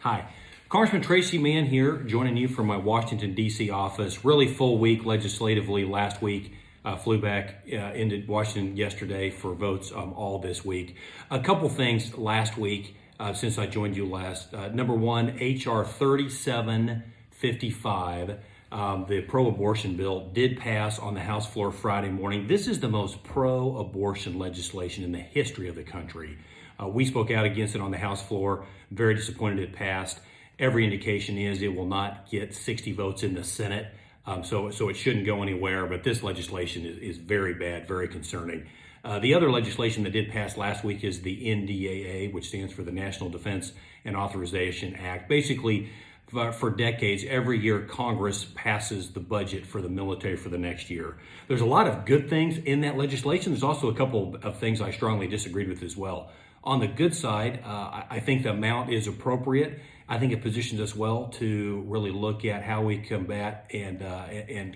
Hi, Congressman Tracy Mann here, joining you from my Washington, D.C. office. Really full week legislatively last week. Flew back into Washington yesterday for votes all this week. A couple things last week since I joined you last. Number one, H.R. 3755, the pro-abortion bill, did pass on the House floor Friday morning. This is the most pro-abortion legislation in the history of the country. We spoke out against it on the House floor. Very disappointed it passed. Every indication is it will not get 60 votes in the Senate, so it shouldn't go anywhere. But this legislation is very bad, very concerning. The other legislation that did pass last week is the NDAA, which stands for the National Defense and Authorization Act. Basically, for decades, every year Congress passes the budget for the military for the next year. There's a lot of good things in that legislation. There's also a couple of things I strongly disagreed with as well. On the good side, I think the amount is appropriate. I think it positions us well to really look at how we combat and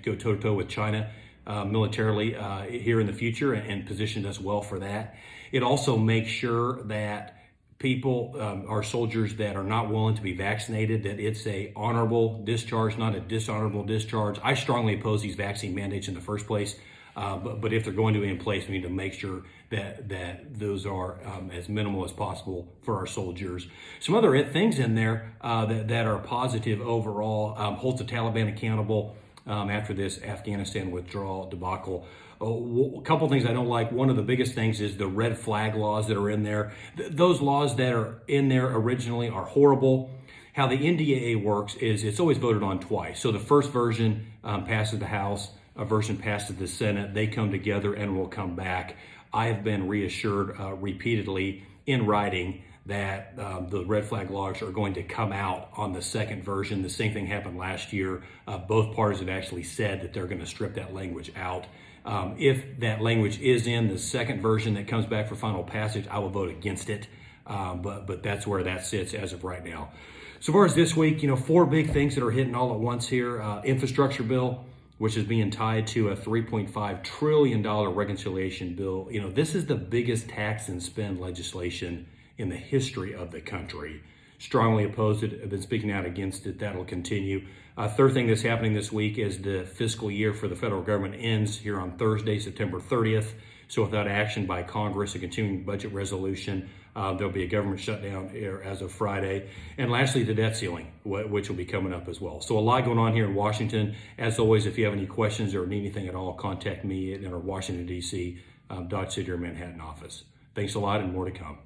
go toe-to-toe with China militarily here in the future, and positioned us well for that. It also makes sure that people, our soldiers that are not willing to be vaccinated, that it's a honorable discharge, not a dishonorable discharge. I strongly oppose these vaccine mandates in the first place. But if they're going to be in place, we need to make sure that those are as minimal as possible for our soldiers. Some other things in there that are positive overall: holds the Taliban accountable after this Afghanistan withdrawal debacle. A couple things I don't like. One of the biggest things is the red flag laws that are in there. Those laws that are in there originally are horrible. How the NDAA works is it's always voted on twice. So the first version passes the House. A version passes the Senate. They come together and will come back. I have been reassured repeatedly in writing that the red flag laws are going to come out on the second version. The same thing happened last year. Both parties have actually said that they're going to strip that language out. If that language is in the second version that comes back for final passage, I will vote against it. But that's where that sits as of right now. So far as this week, four big things that are hitting all at once here. Infrastructure bill, which is being tied to a $3.5 trillion reconciliation bill. This is the biggest tax and spend legislation in the history of the country. Strongly opposed it. I've been speaking out against it. That'll continue. Third thing that's happening this week is the fiscal year for the federal government ends here on Thursday, September 30th. So without action by Congress, a continuing budget resolution, there'll be a government shutdown here as of Friday. And lastly, the debt ceiling, which will be coming up as well. So a lot going on here in Washington. As always, if you have any questions or need anything at all, contact me in our Washington, D.C., Dodge City or Manhattan office. Thanks a lot, and more to come.